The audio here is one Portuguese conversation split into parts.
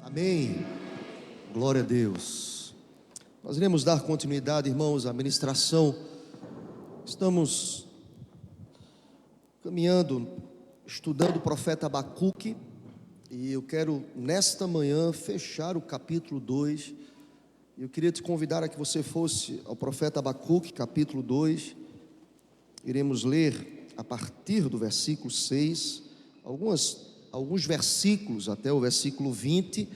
Amém. Glória a Deus. Nós iremos dar continuidade, irmãos, à ministração. Estamos caminhando, estudando o profeta Abacuque, e eu quero, nesta manhã, fechar o capítulo 2. Eu queria te convidar a que você fosse ao profeta Abacuque, capítulo 2. Iremos ler a partir do versículo 6, alguns versículos até o versículo 20,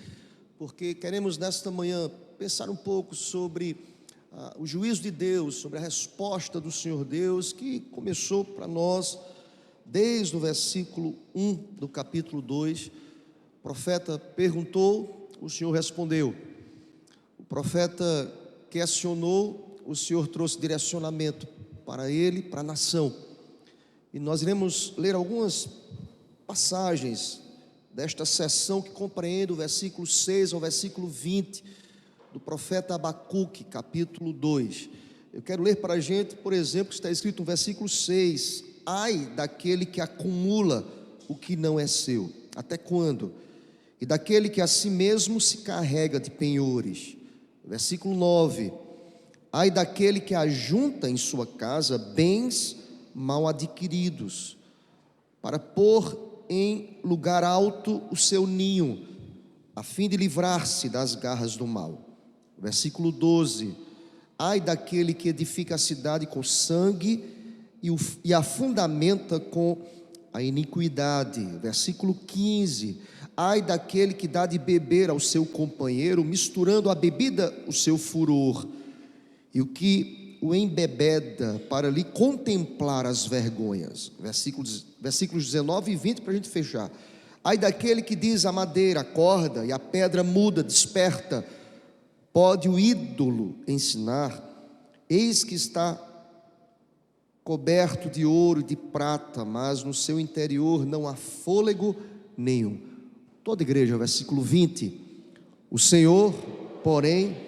porque queremos nesta manhã pensar um pouco sobre o juízo de Deus, sobre a resposta do Senhor Deus, que começou para nós desde o versículo 1 do capítulo 2. O profeta perguntou, o Senhor respondeu. O profeta questionou, o Senhor trouxe direcionamento para ele, para a nação. E nós iremos ler algumas passagens desta sessão que compreende o versículo 6 ao versículo 20 do profeta Abacuque, capítulo 2. Eu quero ler para a gente, por exemplo, que está escrito no versículo 6: ai daquele que acumula o que não é seu, até quando? E daquele que a si mesmo se carrega de penhores. Versículo 9: ai daquele que ajunta em sua casa bens mal adquiridos, para pôr em lugar alto o seu ninho, a fim de livrar-se das garras do mal. Versículo 12: ai daquele que edifica a cidade com sangue e a fundamenta com a iniquidade. Versículo 15: ai daquele que dá de beber ao seu companheiro, misturando a bebida o seu furor, e o que o embebeda para lhe contemplar as vergonhas. Versículos 19 e 20 para a gente fechar. Ai daquele que diz à madeira, acorda, e a pedra muda, desperta. Pode o ídolo ensinar? Eis que está coberto de ouro e de prata, mas no seu interior não há fôlego nenhum. Toda igreja, versículo 20. O Senhor, porém,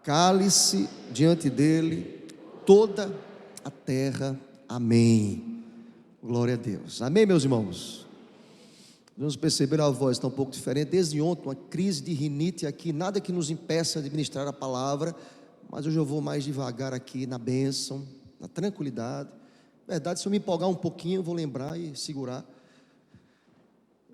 cale-se diante dele toda a terra. Amém. Glória a Deus. Amém, meus irmãos. Vamos perceber, a voz está um pouco diferente. Desde ontem, uma crise de rinite aqui, nada que nos impeça de ministrar a palavra, mas hoje eu vou mais devagar aqui na bênção, na tranquilidade. Na verdade, se eu me empolgar um pouquinho, eu vou lembrar e segurar,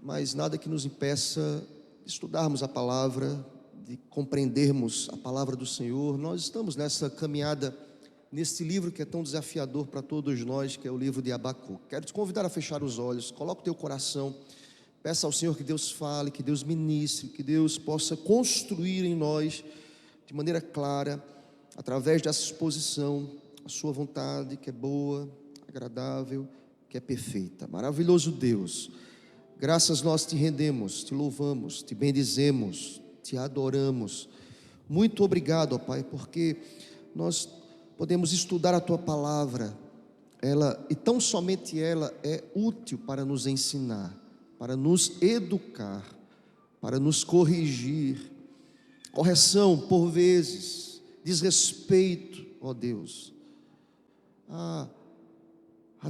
mas nada que nos impeça de estudarmos a palavra, de compreendermos a palavra do Senhor. Nós estamos nessa caminhada, nesse livro que é tão desafiador para todos nós, que é o livro de Abacuque. Quero te convidar a fechar os olhos, coloca o teu coração, peça ao Senhor que Deus fale, que Deus ministre, que Deus possa construir em nós, de maneira clara, através dessa exposição, a sua vontade, que é boa, agradável, que é perfeita. Maravilhoso Deus, graças nós te rendemos, te louvamos, te bendizemos, te adoramos. Muito obrigado, ó Pai, porque nós podemos estudar a tua palavra, ela, e tão somente ela é útil para nos ensinar, para nos educar, para nos corrigir. Correção, por vezes, desrespeito, ó Deus, a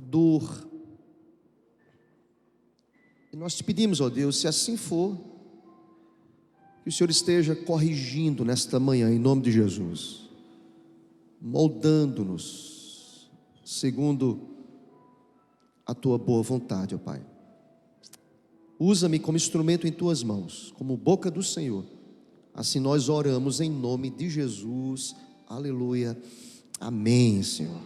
dor. E nós te pedimos, ó Deus, se assim for, que o Senhor esteja corrigindo nesta manhã, em nome de Jesus, moldando-nos segundo a tua boa vontade, ó Pai. Usa-me como instrumento em tuas mãos, como boca do Senhor. Assim nós oramos em nome de Jesus. Aleluia. Amém, Senhor.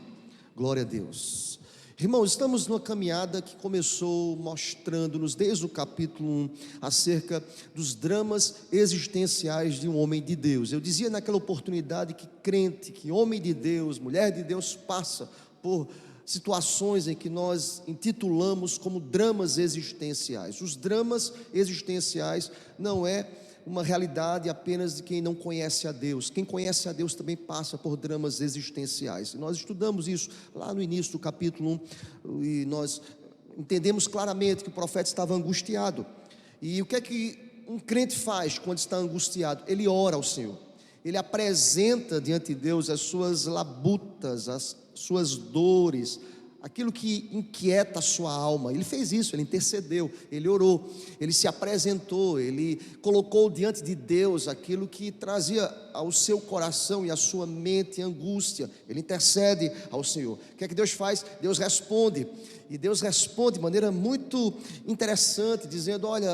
Glória a Deus. Irmãos, estamos numa caminhada que começou mostrando-nos desde o capítulo 1 acerca dos dramas existenciais de um homem de Deus. Eu dizia naquela oportunidade que crente, que homem de Deus, mulher de Deus passa por situações em que nós intitulamos como dramas existenciais. Os dramas existenciais não é uma realidade apenas de quem não conhece a Deus. Quem conhece a Deus também passa por dramas existenciais. E nós estudamos isso lá no início do capítulo 1, e nós entendemos claramente que o profeta estava angustiado. E o que é que um crente faz quando está angustiado? Ele ora ao Senhor. Ele apresenta diante de Deus as suas labutas, as suas dores, aquilo que inquieta a sua alma. Ele fez isso, ele intercedeu, ele orou, ele se apresentou, ele colocou diante de Deus aquilo que trazia ao seu coração e à sua mente angústia. Ele intercede ao Senhor. O que é que Deus faz? Deus responde. E Deus responde de maneira muito interessante, dizendo: olha,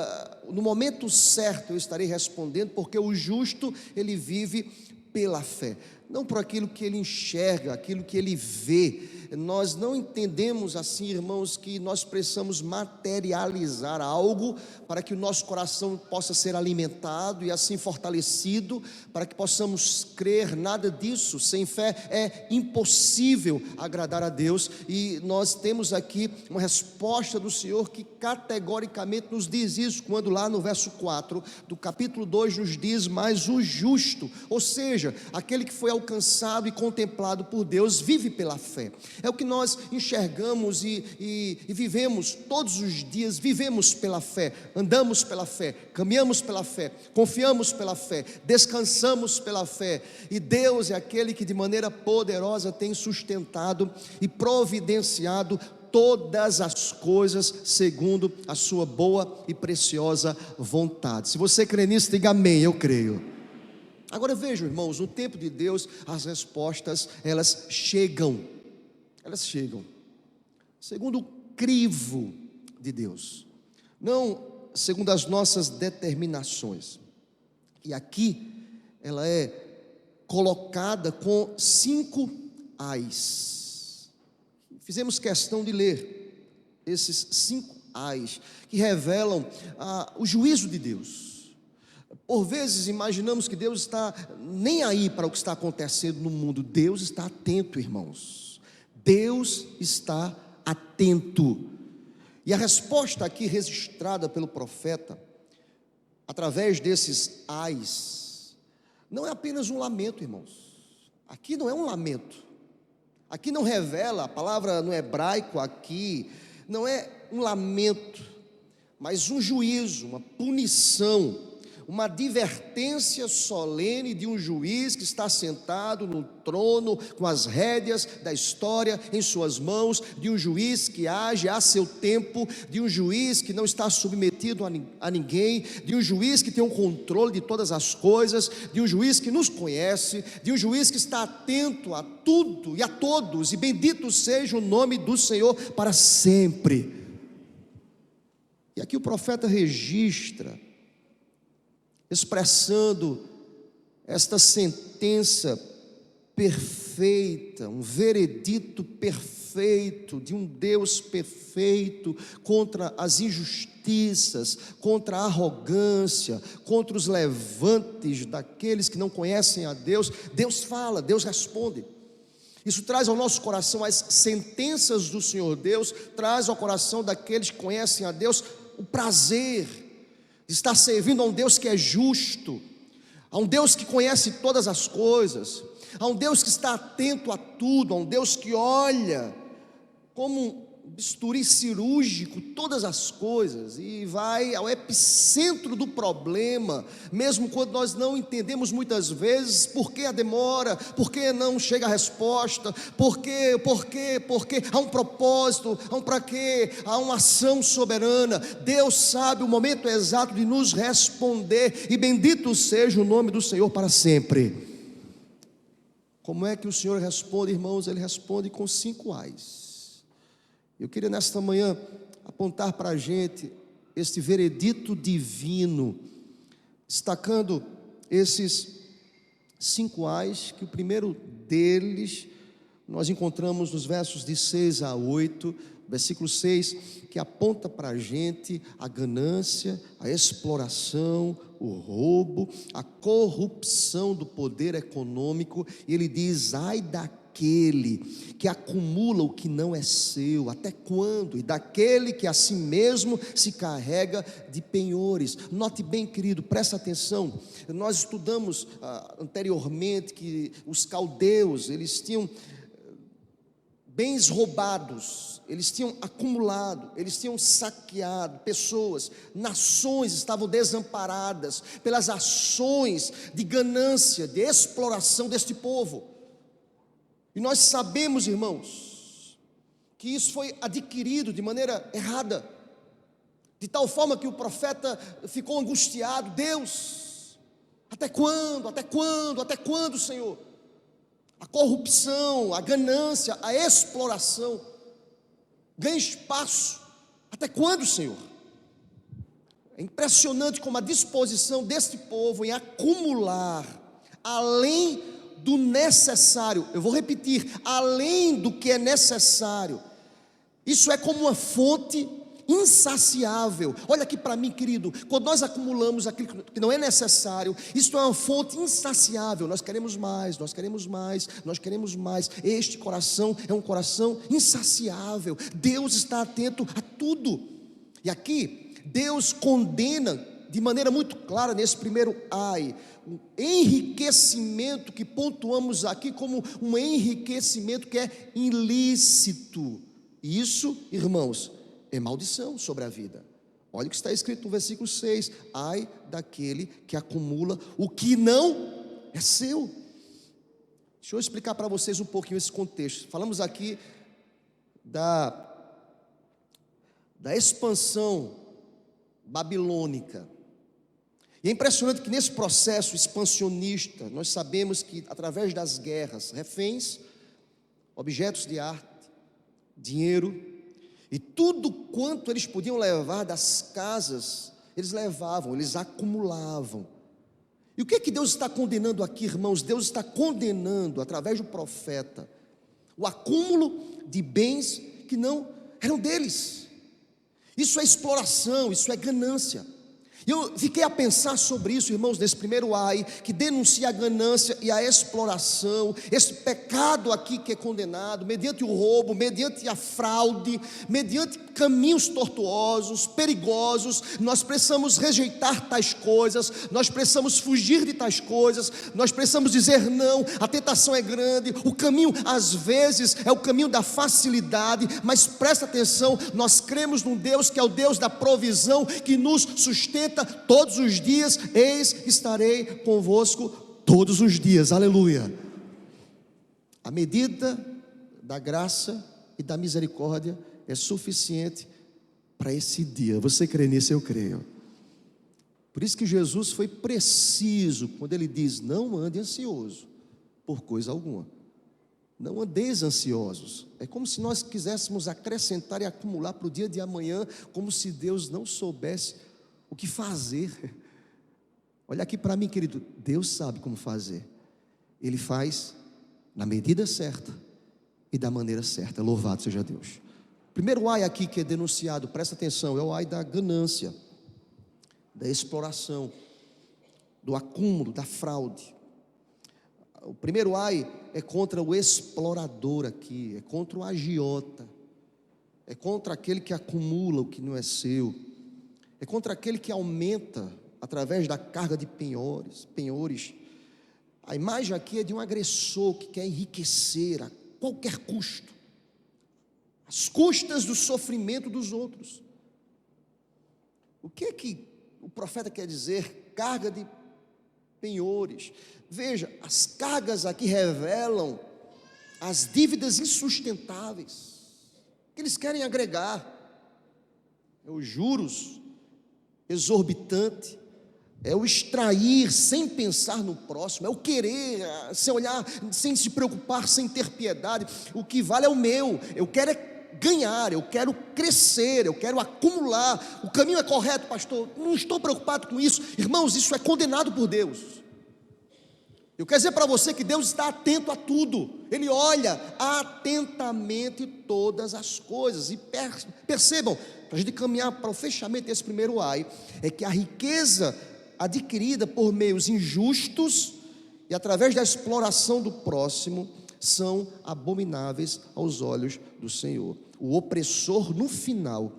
no momento certo eu estarei respondendo, porque o justo, ele vive pela fé, não por aquilo que ele enxerga, aquilo que ele vê. Nós não entendemos assim, irmãos, que nós precisamos materializar algo para que o nosso coração possa ser alimentado e assim fortalecido, para que possamos crer. Nada disso. Sem fé é impossível agradar a Deus, e nós temos aqui uma resposta do Senhor que categoricamente nos diz isso, quando lá no verso 4 do capítulo 2 nos diz: mas o justo, ou seja, aquele que foi alcançado e contemplado por Deus, vive pela fé. É o que nós enxergamos e vivemos todos os dias. Vivemos pela fé, andamos pela fé, caminhamos pela fé, confiamos pela fé, descansamos pela fé, e Deus é aquele que de maneira poderosa tem sustentado e providenciado todas as coisas segundo a sua boa e preciosa vontade. Se você crê nisso, diga amém. Eu creio. Agora vejam, irmãos, no tempo de Deus as respostas, elas chegam segundo o crivo de Deus, não segundo as nossas determinações. E aqui ela é colocada com 5 ais. Fizemos questão de ler esses 5 ais que revelam o juízo de Deus. Por vezes imaginamos que Deus está nem aí para o que está acontecendo no mundo. Deus está atento, irmãos. Deus está atento. E a resposta aqui registrada pelo profeta, através desses ais, não é apenas um lamento, irmãos. Aqui não é um lamento. Aqui não revela, a palavra no hebraico aqui, não é um lamento, mas um juízo, uma punição, uma advertência solene de um juiz que está sentado no trono com as rédeas da história em suas mãos, de um juiz que age a seu tempo, de um juiz que não está submetido a ninguém, de um juiz que tem o controle de todas as coisas, de um juiz que nos conhece, de um juiz que está atento a tudo e a todos, e bendito seja o nome do Senhor para sempre. E aqui o profeta registra, expressando esta sentença perfeita, um veredito perfeito de um Deus perfeito contra as injustiças, contra a arrogância, contra os levantes daqueles que não conhecem a Deus. Deus fala, Deus responde. Isso traz ao nosso coração as sentenças do Senhor Deus, traz ao coração daqueles que conhecem a Deus o prazer de estar servindo a um Deus que é justo, a um Deus que conhece todas as coisas, a um Deus que está atento a tudo, a um Deus que olha como um bisturi cirúrgico todas as coisas e vai ao epicentro do problema, mesmo quando nós não entendemos muitas vezes por que a demora, por que não chega a resposta, por que, há um propósito, há um para quê, há uma ação soberana. Deus sabe o momento exato de nos responder, e bendito seja o nome do Senhor para sempre. Como é que o Senhor responde, irmãos? Ele responde com 5 ais. Eu queria nesta manhã apontar para a gente este veredito divino, destacando esses 5 ais, que o primeiro deles nós encontramos nos versos de 6 a 8, versículo 6, que aponta para a gente a ganância, a exploração, o roubo, a corrupção do poder econômico. E ele diz: ai daquele que acumula o que não é seu, até quando? E daquele que a si mesmo se carrega de penhores. Note bem, querido, presta atenção. Nós estudamos anteriormente que os caldeus, eles tinham bens roubados, eles tinham acumulado, eles tinham saqueado pessoas, nações estavam desamparadas pelas ações de ganância, de exploração deste povo. E nós sabemos, irmãos, que que isso foi adquirido de maneira errada, de tal forma que o profeta ficou angustiado. Deus, até quando? Até quando? Até quando, Senhor? A corrupção, a ganância, a exploração ganha espaço. Até quando, Senhor? É impressionante como a disposição deste povo em acumular além do necessário. Eu vou repetir, além do que é necessário. Isso é como uma fonte insaciável. Olha aqui para mim, querido, quando nós acumulamos aquilo que não é necessário, isso é uma fonte insaciável. Nós queremos mais, nós queremos mais, nós queremos mais. Este coração é um coração insaciável. Deus está atento a tudo. E aqui Deus condena de maneira muito clara nesse primeiro ai, um enriquecimento que pontuamos aqui como um enriquecimento que é ilícito. Isso, irmãos, é maldição sobre a vida. Olha o que está escrito no versículo 6: ai daquele que acumula o que não é seu. Deixa eu explicar para vocês um pouquinho esse contexto. Falamos aqui da expansão babilônica. E é impressionante que nesse processo expansionista, nós sabemos que através das guerras, reféns, objetos de arte, dinheiro e tudo quanto eles podiam levar das casas, eles levavam, eles acumulavam. E o que é que Deus está condenando aqui, irmãos? Deus está condenando, através do profeta, o acúmulo de bens que não eram deles. Isso é exploração, isso é ganância. E eu fiquei a pensar sobre isso, irmãos, nesse primeiro ai, que denuncia a ganância e a exploração, esse pecado aqui que é condenado, mediante o roubo, mediante a fraude, mediante caminhos tortuosos, perigosos. Nós precisamos rejeitar tais coisas, nós precisamos fugir de tais coisas, nós precisamos dizer não. A tentação é grande, o caminho às vezes é o caminho da facilidade, mas presta atenção, nós cremos num Deus que é o Deus da provisão, que nos sustenta todos os dias. Eis, estarei convosco todos os dias, aleluia. A medida da graça e da misericórdia é suficiente para esse dia. Você crê nisso? Eu creio. Por isso que Jesus foi preciso quando ele diz: não ande ansioso por coisa alguma. Não andeis ansiosos. É como se nós quiséssemos acrescentar e acumular para o dia de amanhã, como se Deus não soubesse o que fazer. Olha aqui para mim, querido, Deus sabe como fazer. Ele faz na medida certa e da maneira certa. Louvado seja Deus. Primeiro ai aqui que é denunciado, presta atenção, é o ai da ganância, da exploração, do acúmulo, da fraude. O primeiro ai é contra o explorador aqui, é contra o agiota, é contra aquele que acumula o que não é seu, é contra aquele que aumenta através da carga de penhores. A imagem aqui é de um agressor que quer enriquecer a qualquer custo, às custas do sofrimento dos outros. O que é que o profeta quer dizer? Carga de penhores. Veja, as cargas aqui revelam as dívidas insustentáveis que eles querem agregar. É os juros exorbitante, é o extrair sem pensar no próximo, é o querer, sem olhar, sem se preocupar, sem ter piedade. O que vale é o meu, eu quero é ganhar, eu quero crescer, eu quero acumular. O caminho é correto, pastor, não estou preocupado com isso. Irmãos, isso é condenado por Deus. Eu quero dizer para você que Deus está atento a tudo. Ele olha atentamente todas as coisas. E percebam, para a gente caminhar para o fechamento desse primeiro ai, é que a riqueza adquirida por meios injustos e através da exploração do próximo são abomináveis aos olhos do Senhor. O opressor no final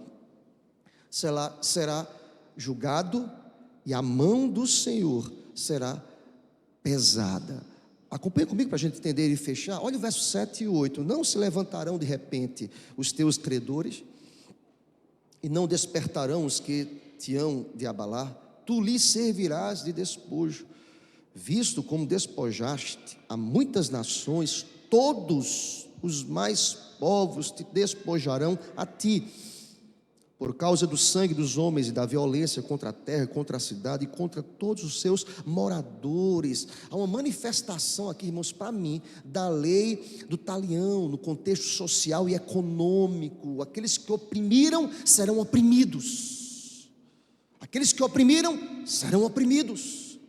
será julgado e a mão do Senhor será pesada. Acompanha comigo para a gente entender e fechar. Olha o verso 7 e 8. Não se levantarão de repente os teus credores, e não despertarão os que te hão de abalar. Tu lhes servirás de despojo, visto como despojaste a muitas nações, todos os mais povos te despojarão a ti, por causa do sangue dos homens e da violência contra a terra, contra a cidade e contra todos os seus moradores. Há uma manifestação aqui, irmãos, para mim, da lei do talião, no contexto social e econômico. Aqueles que oprimiram serão oprimidos. Aqueles que oprimiram serão oprimidos.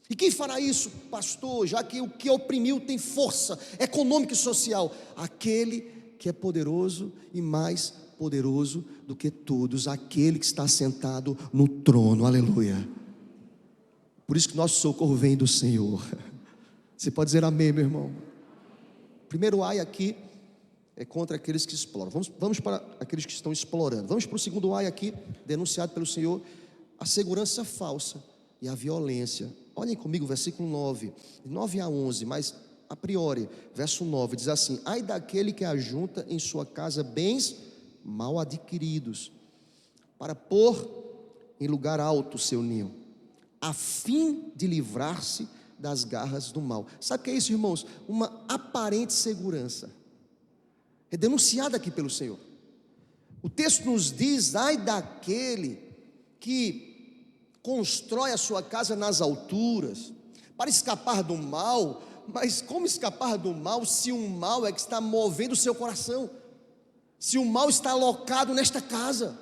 E quem fará isso, pastor? Já que o que oprimiu tem força econômica e social. Aquele que é poderoso e mais poderoso do que todos, aquele que está sentado no trono, aleluia. Por isso que nosso socorro vem do Senhor. Você pode dizer amém, meu irmão? Primeiro ai aqui é contra aqueles que exploram. Vamos para aqueles que estão explorando. Vamos para o segundo ai aqui, denunciado pelo Senhor, a segurança falsa e a violência. Olhem comigo o versículo 9 a 11, mas a priori, verso 9, diz assim: ai daquele que ajunta em sua casa bens mal adquiridos, para pôr em lugar alto o seu ninho, a fim de livrar-se das garras do mal. Sabe o que é isso, irmãos? Uma aparente segurança, é denunciada aqui pelo Senhor. O texto nos diz: ai daquele que constrói a sua casa nas alturas, para escapar do mal. Mas como escapar do mal, se um mal é que está movendo o seu coração? Se o mal está alocado nesta casa,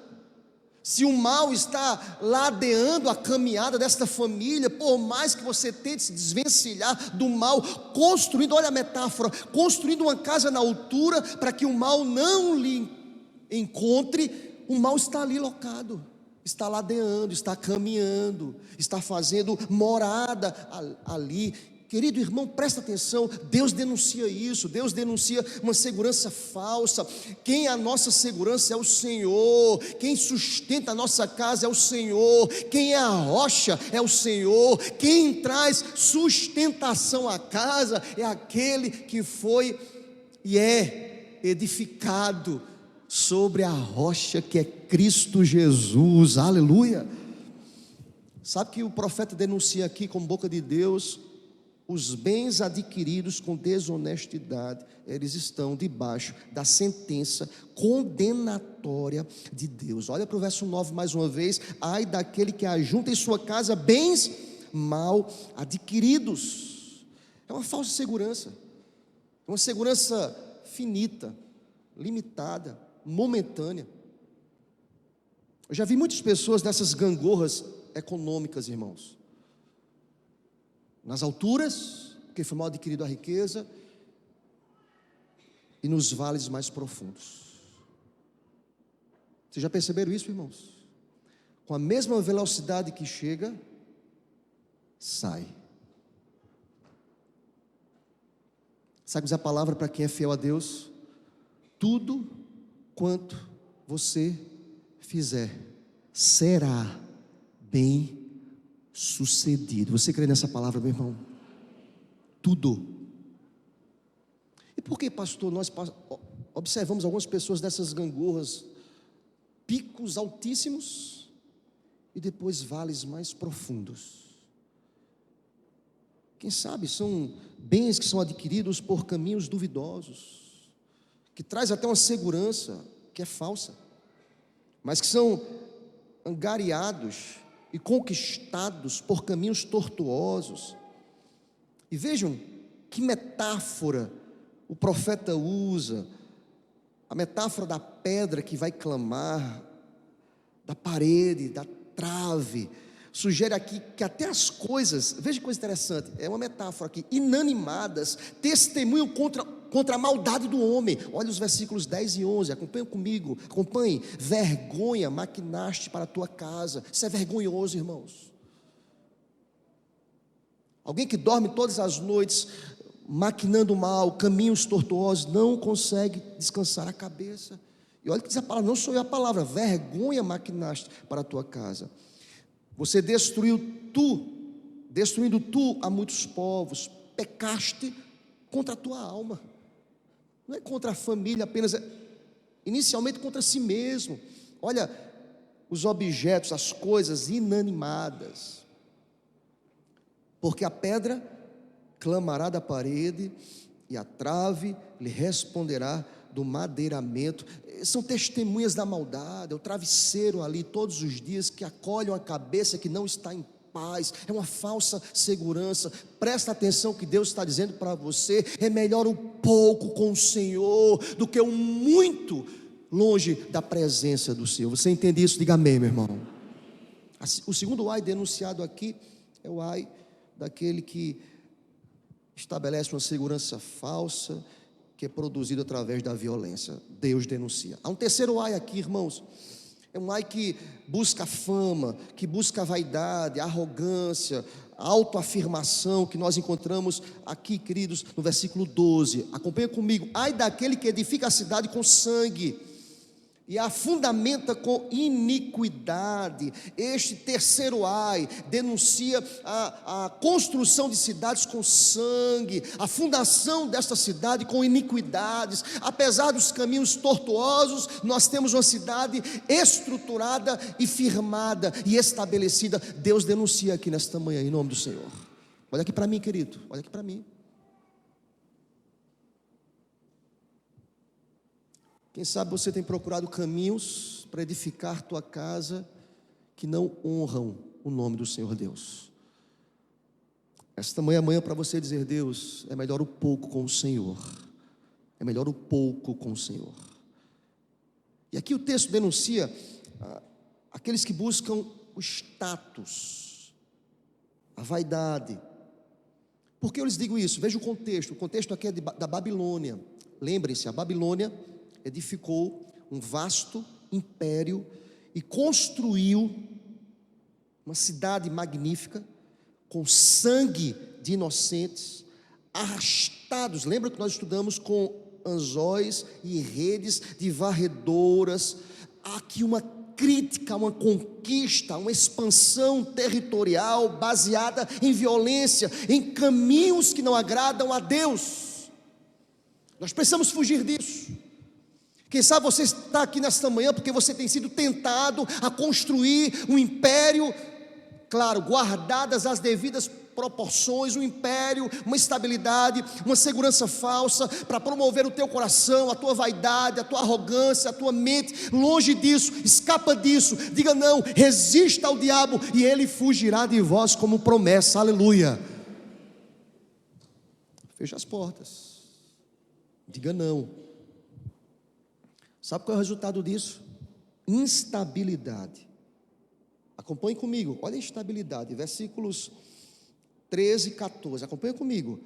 se o mal está ladeando a caminhada desta família, por mais que você tente se desvencilhar do mal, construindo, olha a metáfora, construindo uma casa na altura, para que o mal não lhe encontre, o mal está ali locado, está ladeando, está caminhando, está fazendo morada ali. Querido irmão, presta atenção, Deus denuncia isso, Deus denuncia uma segurança falsa. Quem é a nossa segurança é o Senhor, quem sustenta a nossa casa é o Senhor, quem é a rocha é o Senhor, quem traz sustentação à casa é aquele que foi e é edificado sobre a rocha que é Cristo Jesus, aleluia. Sabe que o profeta denuncia aqui com boca de Deus: os bens adquiridos com desonestidade, eles estão debaixo da sentença condenatória de Deus. Olha para o verso 9 mais uma vez: ai daquele que ajunta em sua casa bens mal adquiridos. É uma falsa segurança, é uma segurança finita, limitada, momentânea. Eu já vi muitas pessoas nessas gangorras econômicas, irmãos, nas alturas, porque foi mal adquirido a riqueza, e nos vales mais profundos. Vocês já perceberam isso, irmãos? Com a mesma velocidade que chega, sai. Sabe dizer a palavra para quem é fiel a Deus? Tudo quanto você fizer será bem sucedido. Você crê nessa palavra, meu irmão? Tudo. E por que, pastor, nós observamos algumas pessoas dessas gangorras, picos altíssimos e depois vales mais profundos? Quem sabe são bens que são adquiridos por caminhos duvidosos, que traz até uma segurança que é falsa, mas que são angariados e conquistados por caminhos tortuosos. E vejam que metáfora o profeta usa, a metáfora da pedra que vai clamar, da parede, da trave. Sugere aqui que até as coisas, veja que coisa interessante, é uma metáfora aqui, inanimadas, testemunham contra a maldade do homem. Olha os versículos 10 e 11, acompanha comigo, acompanhe. Vergonha maquinaste para a tua casa. Isso é vergonhoso, irmãos. Alguém que dorme todas as noites maquinando mal, caminhos tortuosos, não consegue descansar a cabeça. E olha que diz a palavra, não sou eu a palavra, vergonha maquinaste para a tua casa. Você destruindo tu a muitos povos, pecaste contra a tua alma. Não é contra a família apenas, inicialmente contra si mesmo. Olha os objetos, as coisas inanimadas. Porque a pedra clamará da parede, e a trave lhe responderá do madeiramento. São testemunhas da maldade, é o travesseiro ali todos os dias que acolhem a cabeça que não está em paz, é uma falsa segurança. Presta atenção que Deus está dizendo para você: é melhor o pouco com o Senhor do que o muito longe da presença do Senhor. Você entende isso? Diga amém, meu irmão. O segundo ai denunciado aqui é o ai daquele que estabelece uma segurança falsa, que é produzido através da violência. Deus denuncia. Há um terceiro ai aqui, irmãos. É um ai que busca fama, que busca vaidade, arrogância, autoafirmação, que nós encontramos aqui, queridos, no versículo 12. Acompanha comigo. Ai daquele que edifica a cidade com sangue e a fundamenta com iniquidade. Este terceiro ai denuncia a construção de cidades com sangue, a fundação desta cidade com iniquidades. Apesar dos caminhos tortuosos, nós temos uma cidade estruturada e firmada e estabelecida. Deus denuncia aqui nesta manhã, em nome do Senhor. Olha aqui para mim, querido, olha aqui para mim. Quem sabe você tem procurado caminhos para edificar tua casa que não honram o nome do Senhor Deus. Esta manhã é manhã para você dizer: Deus, é melhor o pouco com o Senhor. É melhor o pouco com o Senhor. E aqui o texto denuncia aqueles que buscam o status, a vaidade. Por que eu lhes digo isso? Veja o contexto aqui é da Babilônia. Lembrem-se, a Babilônia edificou um vasto império e construiu uma cidade magnífica, com sangue de inocentes, arrastados. Lembra que nós estudamos com anzóis e redes de varredoras? Há aqui uma crítica, uma conquista, uma expansão territorial baseada em violência, em caminhos que não agradam a Deus. Nós precisamos fugir disso. Quem sabe você está aqui nesta manhã porque você tem sido tentado a construir um império, claro, guardadas as devidas proporções, um império, uma estabilidade, uma segurança falsa, para promover o teu coração, a tua vaidade, a tua arrogância, a tua mente. Longe disso, escapa disso, diga não, resista ao diabo e ele fugirá de vós, como promessa, aleluia. Feche as portas, diga não. Sabe qual é o resultado disso? Instabilidade. Acompanhe comigo, olha a instabilidade, versículos 13 e 14, acompanhe comigo.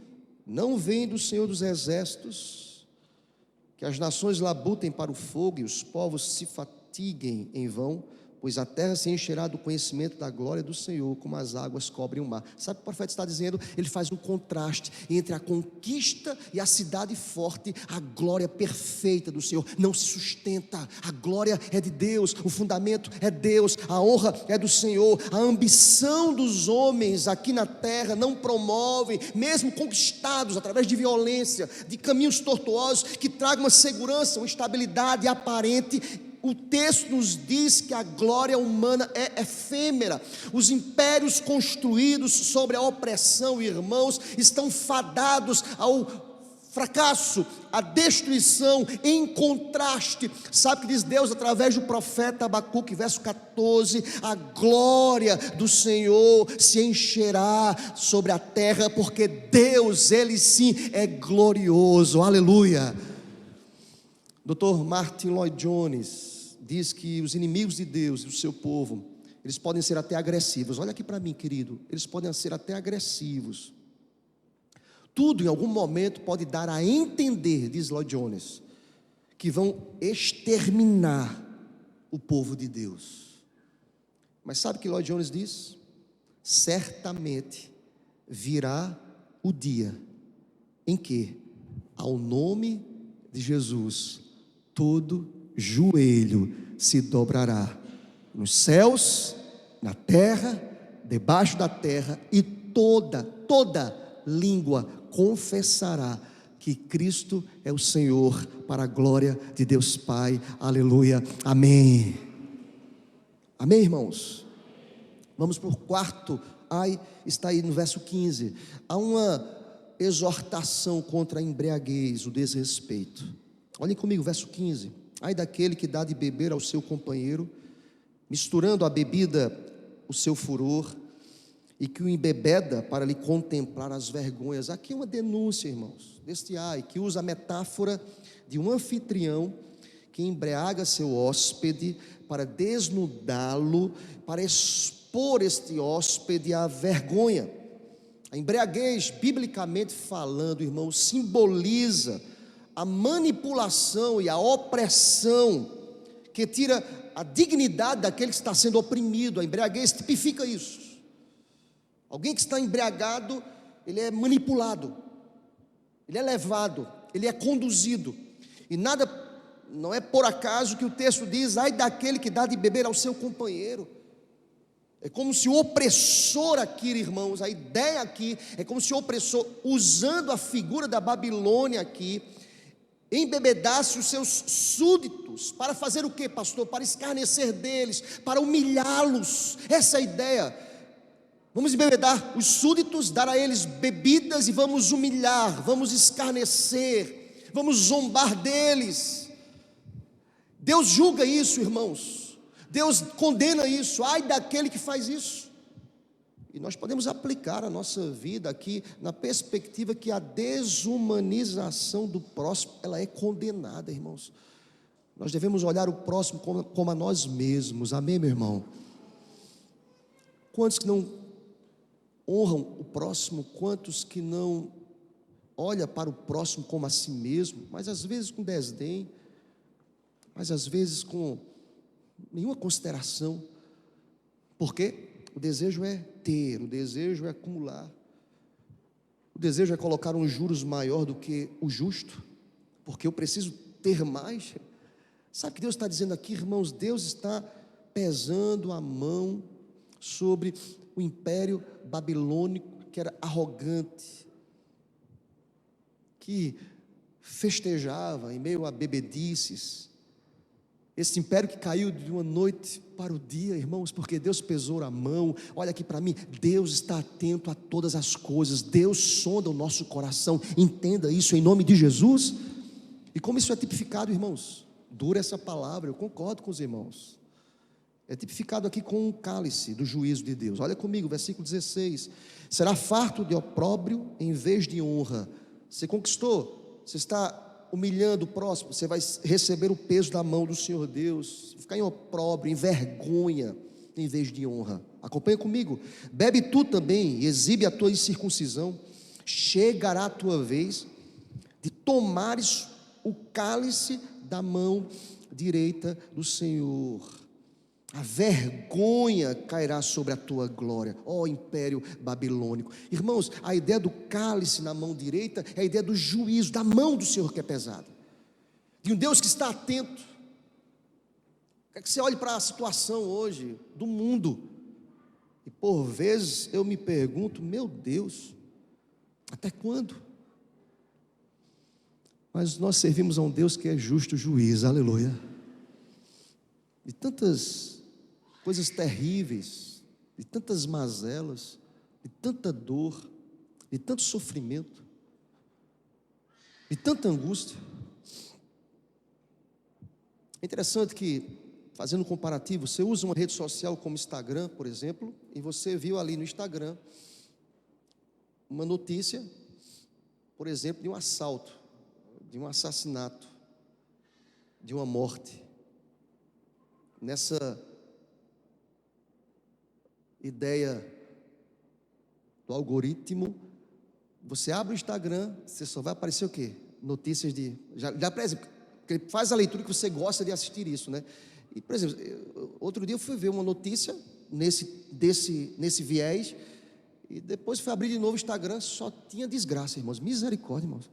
Não vem do Senhor dos exércitos que as nações labutem para o fogo e os povos se fatiguem em vão, pois a terra se encherá do conhecimento da glória do Senhor, como as águas cobrem o mar. Sabe o que o profeta está dizendo? Ele faz um contraste entre a conquista e a cidade forte. A glória perfeita do Senhor não se sustenta. A glória é de Deus, o fundamento é Deus, a honra é do Senhor. A ambição dos homens aqui na terra não promove, mesmo conquistados através de violência, de caminhos tortuosos que tragam uma segurança, uma estabilidade aparente. O texto nos diz que a glória humana é efêmera. Os impérios construídos sobre a opressão, irmãos, estão fadados ao fracasso, à destruição. Em contraste, sabe o que diz Deus através do profeta Abacuque, verso 14: a glória do Senhor se encherá sobre a terra, porque Deus, Ele sim é glorioso, aleluia. Dr. Martin Lloyd Jones diz que os inimigos de Deus e do seu povo, eles podem ser até agressivos. Olha aqui para mim, querido, eles podem ser até agressivos. Tudo em algum momento pode dar a entender, diz Lloyd Jones, que vão exterminar o povo de Deus. Mas sabe o que Lloyd Jones diz? Certamente virá o dia em que, ao nome de Jesus, todo joelho se dobrará, nos céus, na terra, debaixo da terra, e toda língua confessará que Cristo é o Senhor, para a glória de Deus Pai, aleluia, amém. Amém, irmãos? Vamos para o quarto ai, está aí no verso 15. Há uma exortação contra a embriaguez, o desrespeito. Olhem comigo, verso 15. Ai daquele que dá de beber ao seu companheiro, misturando a bebida o seu furor, e que o embebeda para lhe contemplar as vergonhas. Aqui é uma denúncia, irmãos, deste ai, que usa a metáfora de um anfitrião que embriaga seu hóspede para desnudá-lo, para expor este hóspede à vergonha. A embriaguez, biblicamente falando, irmãos, simboliza a manipulação e a opressão que tira a dignidade daquele que está sendo oprimido. A embriaguez tipifica isso. Alguém que está embriagado, ele é manipulado, ele é levado, ele é conduzido. E nada, não é por acaso que o texto diz: ai daquele que dá de beber ao seu companheiro. É como se o opressor aqui, irmãos, a ideia aqui é como se o opressor, usando a figura da Babilônia aqui, embebedasse os seus súditos, para fazer o que, pastor? Para escarnecer deles, para humilhá-los. Essa é a ideia. Vamos embebedar os súditos, dar a eles bebidas e vamos humilhar, vamos escarnecer, vamos zombar deles. Deus julga isso, irmãos. Deus condena isso. Ai daquele que faz isso. E nós podemos aplicar a nossa vida aqui na perspectiva que a desumanização do próximo, ela é condenada, irmãos. Nós devemos olhar o próximo como a nós mesmos. Amém, meu irmão? Quantos que não honram o próximo? Quantos que não olham para o próximo como a si mesmo? Mas às vezes com desdém, mas às vezes com nenhuma consideração. Por quê? O desejo é ter, o desejo é acumular, o desejo é colocar um juros maior do que o justo, porque eu preciso ter mais. Sabe o que Deus está dizendo aqui, irmãos? Deus está pesando a mão sobre o império babilônico, que era arrogante, que festejava em meio a bebedices. Esse império que caiu de uma noite para o dia, irmãos, porque Deus pesou a mão. Olha aqui para mim, Deus está atento a todas as coisas, Deus sonda o nosso coração. Entenda isso em nome de Jesus. E como isso é tipificado, irmãos? Dura essa palavra, eu concordo com os irmãos. É tipificado aqui com um cálice do juízo de Deus. Olha comigo, versículo 16. Será farto de opróbrio em vez de honra. Você conquistou, você está humilhando o próximo, você vai receber o peso da mão do Senhor Deus, ficar em opróbrio, em vergonha, em vez de honra. Acompanha comigo. Bebe tu também e exibe a tua incircuncisão. Chegará a tua vez de tomares o cálice da mão direita do Senhor. A vergonha cairá sobre a tua glória, ó império babilônico. Irmãos, a ideia do cálice na mão direita é a ideia do juízo, da mão do Senhor que é pesada, de um Deus que está atento. Quer que você olhe para a situação hoje do mundo, e por vezes eu me pergunto: meu Deus, até quando? Mas nós servimos a um Deus que é justo juiz, aleluia. De tantas coisas terríveis, de tantas mazelas, de tanta dor, de tanto sofrimento, de tanta angústia. É interessante que, fazendo um comparativo, você usa uma rede social como Instagram, por exemplo, e você viu ali no Instagram uma notícia, por exemplo, de um assalto, de um assassinato, de uma morte. Nessa ideia do algoritmo, você abre o Instagram, você só vai aparecer o quê? Notícias de... por exemplo, faz a leitura que você gosta de assistir isso, né? E, por exemplo, outro dia eu fui ver uma notícia nesse viés, e depois fui abrir de novo o Instagram, só tinha desgraça, irmãos. Misericórdia, irmãos.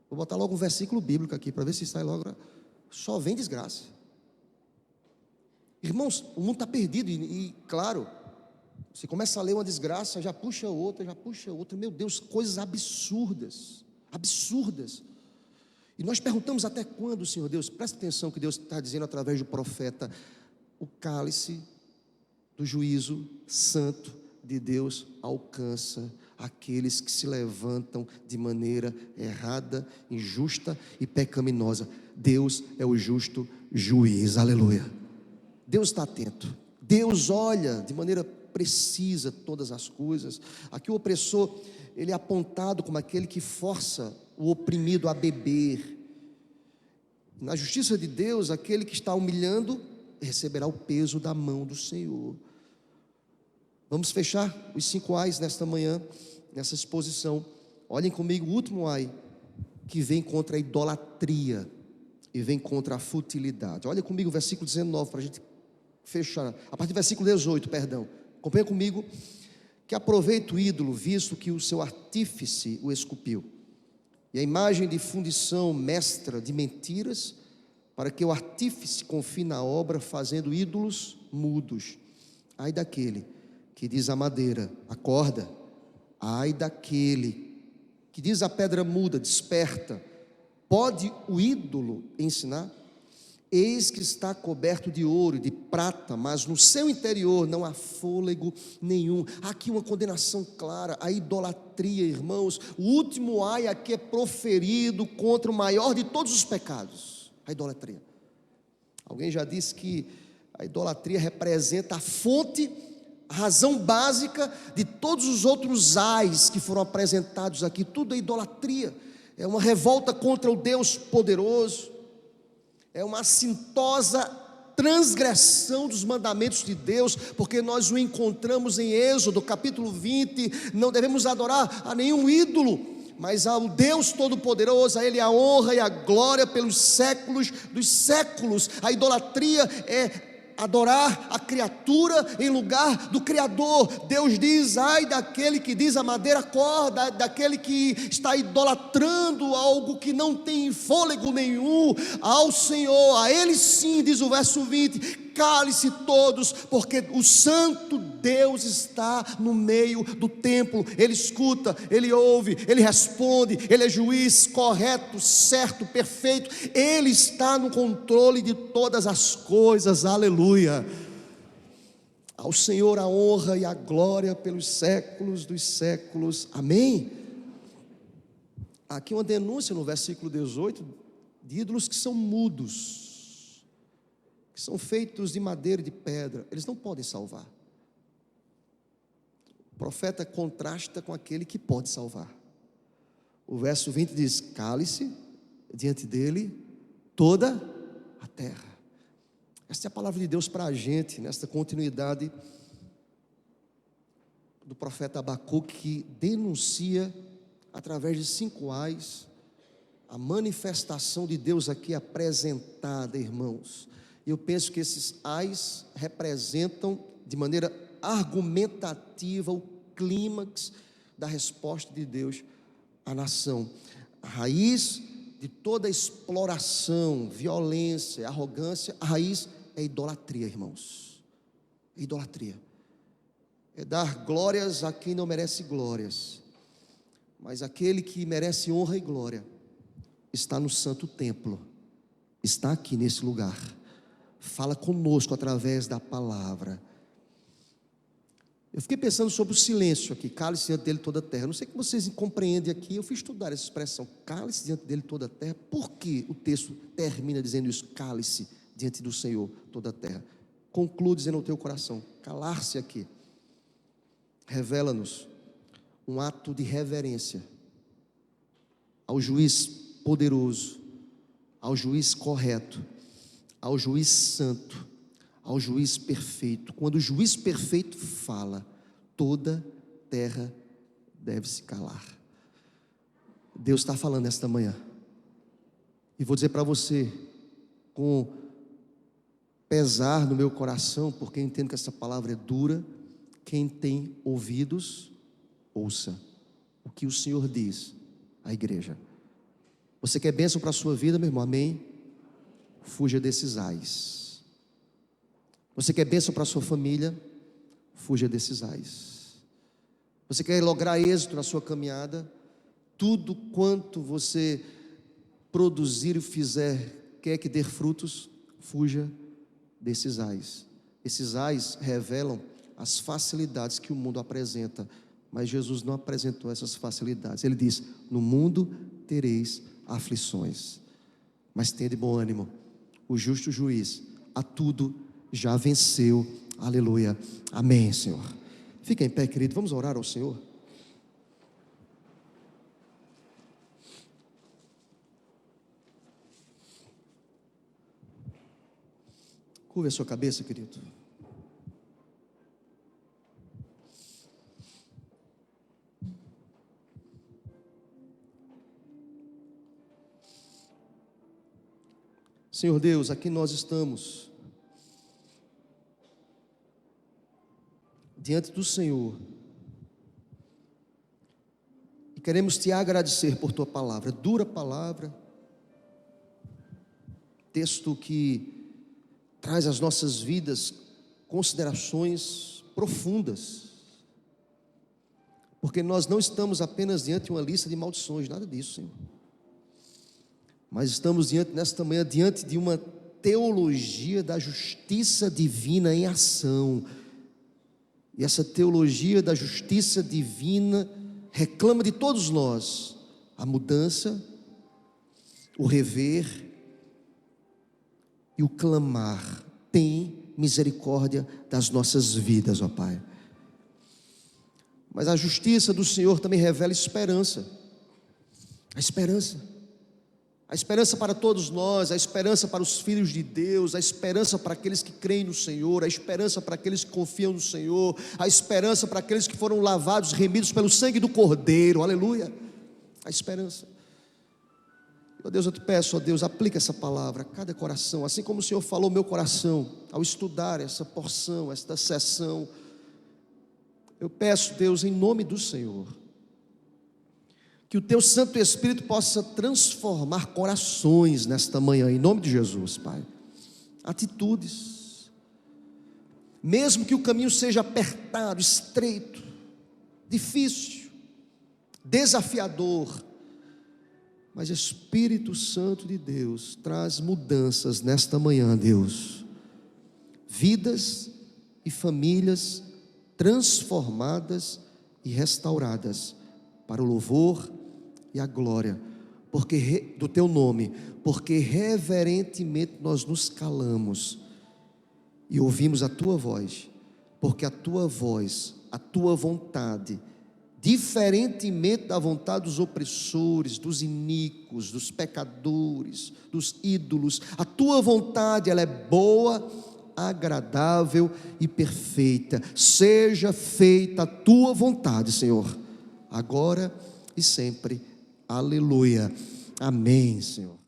Vou botar logo um versículo bíblico aqui, para ver se sai logo. Só vem desgraça. Irmãos, o mundo está perdido e claro, você começa a ler uma desgraça, já puxa outra, meu Deus, coisas absurdas, absurdas. E nós perguntamos: até quando, Senhor Deus? Presta atenção que Deus está dizendo através do profeta: o cálice do juízo santo de Deus alcança aqueles que se levantam de maneira errada, injusta e pecaminosa. Deus é o justo juiz, aleluia. Deus está atento, Deus olha de maneira precisa todas as coisas. Aqui o opressor, ele é apontado como aquele que força o oprimido a beber. Na justiça de Deus, aquele que está humilhando receberá o peso da mão do Senhor. Vamos fechar os 5 ais nesta manhã, nessa exposição. Olhem comigo o último ai, que vem contra a idolatria e vem contra a futilidade. Olha comigo o versículo 19, para a gente fechar, a partir do versículo 18, perdão. Acompanha comigo. Que aproveita o ídolo, visto que o seu artífice o esculpiu, e a imagem de fundição mestra de mentiras, para que o artífice confie na obra, fazendo ídolos mudos. Ai daquele que diz à madeira, acorda. Ai daquele que diz à pedra muda, desperta. Pode o ídolo ensinar? Eis que está coberto de ouro e de prata, mas no seu interior não há fôlego nenhum. Aqui uma condenação clara, a idolatria, irmãos. O último ai aqui é proferido contra o maior de todos os pecados, a idolatria. Alguém já disse que a idolatria representa a fonte, a razão básica de todos os outros ais que foram apresentados aqui. Tudo é idolatria, é uma revolta contra o Deus poderoso, é uma assintosa transgressão dos mandamentos de Deus, porque nós o encontramos em Êxodo capítulo 20, não devemos adorar a nenhum ídolo, mas ao Deus Todo-Poderoso, a Ele a honra e a glória pelos séculos dos séculos. A idolatria é adorar a criatura em lugar do Criador. Deus diz, ai daquele que diz a madeira acorda, daquele que está idolatrando algo que não tem fôlego nenhum ao Senhor. A Ele sim, diz o verso 20, cale-se todos, porque o santo Deus está no meio do templo. Ele escuta, Ele ouve, Ele responde, Ele é juiz correto, certo, perfeito. Ele está no controle de todas as coisas, aleluia. Ao Senhor a honra e a glória pelos séculos dos séculos, amém. Aqui uma denúncia no versículo 18, de ídolos que são mudos, que são feitos de madeira e de pedra, eles não podem salvar. O profeta contrasta com aquele que pode salvar. O verso 20 diz, cale-se diante dele toda a terra. Esta é a palavra de Deus para a gente, nesta continuidade do profeta Abacuque, que denuncia, através de 5 ais, a manifestação de Deus aqui apresentada, irmãos. E eu penso que esses ais representam, de maneira argumentativa, o clímax da resposta de Deus à nação. A raiz de toda exploração, violência, arrogância, a raiz é idolatria, irmãos. É idolatria. É dar glórias a quem não merece glórias. Mas aquele que merece honra e glória está no santo templo, está aqui nesse lugar, fala conosco através da palavra. Eu fiquei pensando sobre o silêncio aqui, cale-se diante dele toda a terra. Não sei que vocês compreendem aqui, eu fui estudar essa expressão, cale-se diante dele toda a terra. Por que o texto termina dizendo isso, cale-se diante do Senhor toda a terra? Conclui dizendo ao teu coração, calar-se aqui revela-nos um ato de reverência ao juiz poderoso, ao juiz correto, ao juiz santo, ao juiz perfeito. Quando o juiz perfeito fala, toda terra deve se calar. Deus está falando esta manhã, e vou dizer para você, com pesar no meu coração, porque eu entendo que essa palavra é dura. Quem tem ouvidos, ouça o que o Senhor diz à igreja. Você quer bênção para a sua vida, meu irmão? Amém? Fuja desses ais. Você quer bênção para a sua família? Fuja desses ais. Você quer lograr êxito na sua caminhada? Tudo quanto você produzir e fizer, quer que dê frutos? Fuja desses ais. Esses ais revelam as facilidades que o mundo apresenta, mas Jesus não apresentou essas facilidades. Ele diz: no mundo tereis aflições, mas tenha de bom ânimo, o justo juiz a tudo já venceu. Aleluia, amém, Senhor. Fica em pé, querido, vamos orar ao Senhor. Curva a sua cabeça, querido. Senhor Deus, aqui nós estamos diante do Senhor e queremos te agradecer por tua palavra, dura palavra, texto que traz às nossas vidas considerações profundas, porque nós não estamos apenas diante de uma lista de maldições, nada disso, Senhor, mas estamos nesta manhã diante de uma teologia da justiça divina em ação. E essa teologia da justiça divina reclama de todos nós a mudança, o rever e o clamar. Tem misericórdia das nossas vidas, ó Pai. Mas a justiça do Senhor também revela esperança. A esperança para todos nós, a esperança para os filhos de Deus, a esperança para aqueles que creem no Senhor, a esperança para aqueles que confiam no Senhor, a esperança para aqueles que foram lavados, remidos pelo sangue do Cordeiro, aleluia, a esperança. Ó Deus, eu te peço, ó Deus, aplica essa palavra a cada coração, assim como o Senhor falou ao meu coração, ao estudar essa porção, esta sessão. Eu peço, Deus, em nome do Senhor, que o teu Santo Espírito possa transformar corações nesta manhã, em nome de Jesus, Pai. Atitudes, mesmo que o caminho seja apertado, estreito, difícil, desafiador, mas Espírito Santo de Deus traz mudanças nesta manhã, Deus. Vidas e famílias transformadas e restauradas para o louvor e a glória do teu nome, porque reverentemente nós nos calamos e ouvimos a tua voz, porque a tua voz, a tua vontade, diferentemente da vontade dos opressores, dos iníquos, dos pecadores, dos ídolos, a tua vontade, ela é boa, agradável e perfeita. Seja feita a tua vontade, Senhor, agora e sempre. Aleluia, amém, Senhor.